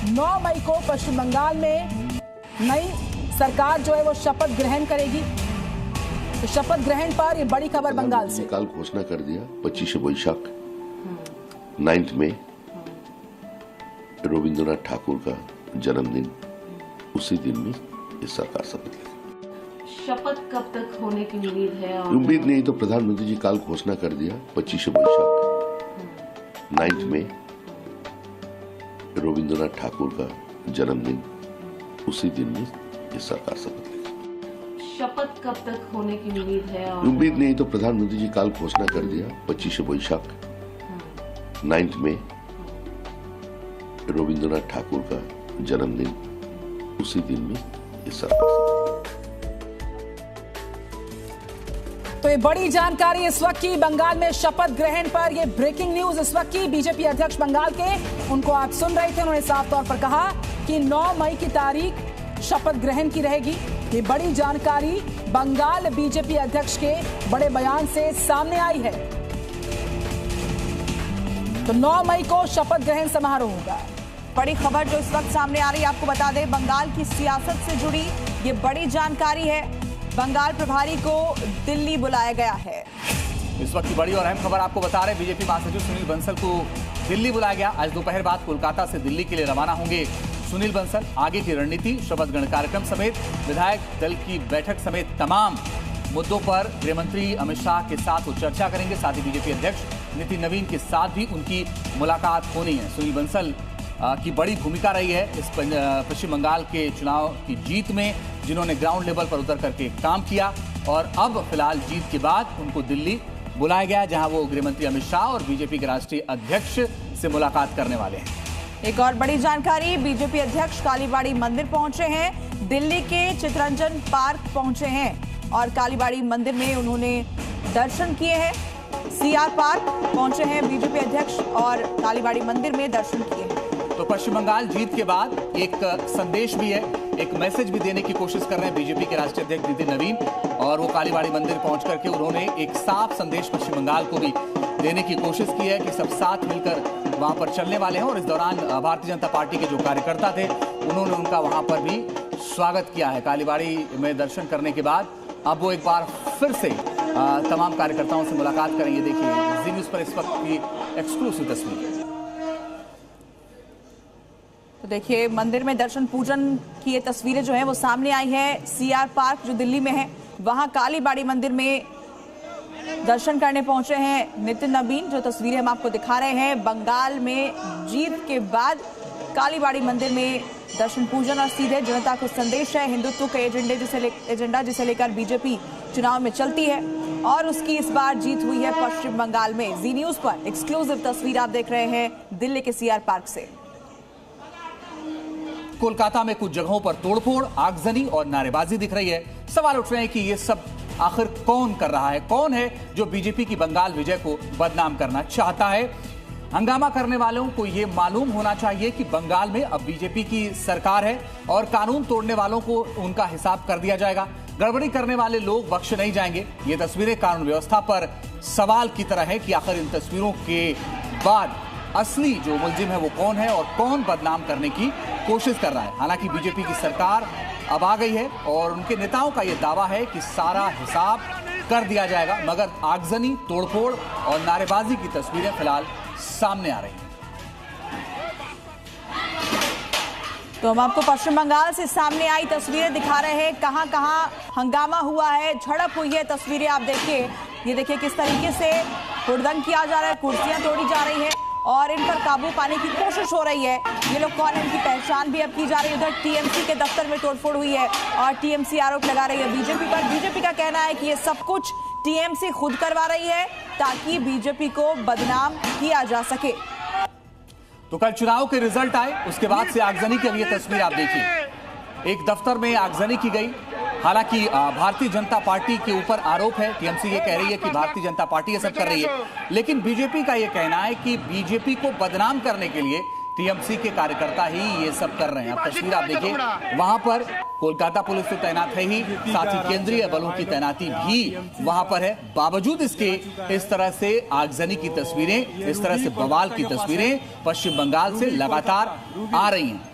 9 मई को पश्चिम बंगाल में नई सरकार जो है वो शपथ ग्रहण करेगी। तो शपथ ग्रहण पर ये बड़ी खबर बंगाल से। कल घोषणा कर दिया 25 वैशाख 9 में रविंद्रनाथ ठाकुर का जन्मदिन, उसी दिन में ये सरकार शपथ लेगी। शपथ कब तक होने की उम्मीद है? उम्मीद नहीं तो प्रधानमंत्री जी कल घोषणा कर दिया 25 वैशाख 9 में रविंद्रनाथ ठाकुर का जन्मदिन, उसी दिन में ये सरकार शपथ लेगी। शपथ कब तक होने की उम्मीद है? उम्मीद नहीं तो प्रधानमंत्री जी कल घोषणा कर दिया 25 वैशाख 9 में रविंद्रनाथ ठाकुर का जन्मदिन, उसी दिन में ये सरकार। तो ये बड़ी जानकारी इस वक्त की बंगाल में शपथ ग्रहण पर, ये ब्रेकिंग न्यूज इस वक्त की। बीजेपी अध्यक्ष बंगाल के, उनको आप सुन रहे थे, उन्होंने साफ तौर पर कहा कि 9 मई की तारीख शपथ ग्रहण की रहेगी। ये बड़ी जानकारी बंगाल बीजेपी अध्यक्ष के बड़े बयान से सामने आई है। तो 9 मई को शपथ ग्रहण समारोह होगा। बड़ी खबर जो इस वक्त सामने आ रही है, आपको बता दें, बंगाल की सियासत से जुड़ी ये बड़ी जानकारी है। बंगाल प्रभारी को दिल्ली बुलाया गया है। इस वक्त की बड़ी और अहम खबर आपको बता रहे हैं, बीजेपी महासचिव सुनील बंसल को दिल्ली बुलाया गया। आज दोपहर बाद कोलकाता से दिल्ली के लिए रवाना होंगे सुनील बंसल। आगे की रणनीति, शपथ ग्रहण कार्यक्रम समेत विधायक दल की बैठक समेत तमाम मुद्दों पर गृह मंत्री अमित शाह के साथ वो चर्चा करेंगे। साथ ही बीजेपी अध्यक्ष नितिन नवीन के साथ भी उनकी मुलाकात होनी है। सुनील बंसल की बड़ी भूमिका रही है इस पश्चिम बंगाल के चुनाव की जीत में, जिन्होंने ग्राउंड लेवल पर उतर करके काम किया, और अब फिलहाल जीत के बाद उनको दिल्ली बुलाया गया, जहां वो गृह मंत्री अमित शाह और बीजेपी के राष्ट्रीय अध्यक्ष से मुलाकात करने वाले हैं। एक और बड़ी जानकारी, बीजेपी अध्यक्ष कालीबाड़ी मंदिर पहुंचे हैं, दिल्ली के चितरंजन पार्क पहुंचे हैं और कालीबाड़ी मंदिर में उन्होंने दर्शन किए हैं। सीआर पार्क पहुंचे हैं बीजेपी अध्यक्ष और कालीबाड़ी मंदिर में दर्शन किए हैं। तो पश्चिम बंगाल जीत के बाद एक संदेश भी है, एक मैसेज भी देने की कोशिश कर रहे हैं बीजेपी के राष्ट्रीय अध्यक्ष नितिन नवीन, और वो कालीबाड़ी मंदिर पहुंच करके उन्होंने एक साफ संदेश पश्चिम बंगाल को भी देने की कोशिश की है कि सब साथ मिलकर वहां पर चलने वाले हैं। और इस दौरान भारतीय जनता पार्टी के जो कार्यकर्ता थे, उन्होंने उनका वहां पर भी स्वागत किया है। कालीबाड़ी में दर्शन करने के बाद अब वो एक बार फिर से तमाम कार्यकर्ताओं से मुलाकात करेंगे। देखिए जी न्यूज़ पर इस वक्त की एक्सक्लूसिव तस्वीर। तो देखिए मंदिर में दर्शन पूजन की ये तस्वीरें जो हैं वो सामने आई है। सीआर पार्क जो दिल्ली में है, वहां कालीबाड़ी मंदिर में दर्शन करने पहुंचे हैं नितिन नवीन। जो तस्वीरें हम आपको दिखा रहे हैं, बंगाल में जीत के बाद कालीबाड़ी मंदिर में दर्शन पूजन और सीधे जनता को संदेश है। हिंदुत्व के एजेंडा जिसे लेकर बीजेपी चुनाव में चलती है, और उसकी इस बार जीत हुई है पश्चिम बंगाल में। जी न्यूज़ पर एक्सक्लूसिव तस्वीर आप देख रहे हैं दिल्ली के सीआर पार्क से। कोलकाता में कुछ जगहों पर तोड़फोड़, आगजनी और नारेबाजी दिख रही है। सवाल उठ रहे हैं कि ये सब आखिर कौन कर रहा है? कौन है जो बीजेपी की बंगाल विजय को बदनाम करना चाहता है? हंगामा करने वालों को ये मालूम होना चाहिए कि बंगाल में अब बीजेपी की सरकार है और कानून तोड़ने वालों को उनका हिसाब कर दिया जाएगा। गड़बड़ी करने वाले लोग बख्शे नहीं जाएंगे। ये तस्वीरें कानून व्यवस्था पर सवाल की तरह है कि आखिर इन तस्वीरों के बाद असली जो मुलजिम है वो कौन है और कौन बदनाम करने की कोशिश कर रहा है। हालांकि बीजेपी की सरकार अब आ गई है और उनके नेताओं का यह दावा है कि सारा हिसाब कर दिया जाएगा, मगर आगजनी, तोड़फोड़ और नारेबाजी की तस्वीरें फिलहाल सामने आ रही हैं। तो हम आपको पश्चिम बंगाल से सामने आई तस्वीरें दिखा रहे हैं, कहां कहां हंगामा हुआ है, झड़प हुई है। तस्वीरें आप देखिए, ये देखिए किस तरीके से हुड़दंग किया जा रहा है, कुर्सियां तोड़ी जा रही है और इन पर काबू पाने की कोशिश हो रही है। ये लोग कौन है, इनकी पहचान भी अब की जा रही है। उधर टीएमसी के दफ्तर में तोड़फोड़ हुई है और टीएमसी आरोप लगा रही है बीजेपी पर। बीजेपी का कहना है कि ये सब कुछ टीएमसी खुद करवा रही है ताकि बीजेपी को बदनाम किया जा सके। तो कल चुनाव के रिजल्ट आए, उसके बाद से आगजनी की ये तस्वीर आप देखिए। एक दफ्तर में आगजनी की गई। हालांकि भारतीय जनता पार्टी के ऊपर आरोप है, टीएमसी ये कह रही है कि भारतीय जनता पार्टी ये सब कर रही है, लेकिन बीजेपी का ये कहना है कि बीजेपी को बदनाम करने के लिए टीएमसी के कार्यकर्ता ही ये सब कर रहे हैं। अब तस्वीर आप देखिए, वहां पर कोलकाता पुलिस तो तैनात है ही, साथ ही केंद्रीय बलों की तैनाती भी वहां पर है। बावजूद इसके इस तरह से आगजनी की तस्वीरें, इस तरह से बवाल की तस्वीरें पश्चिम बंगाल से लगातार आ रही हैं।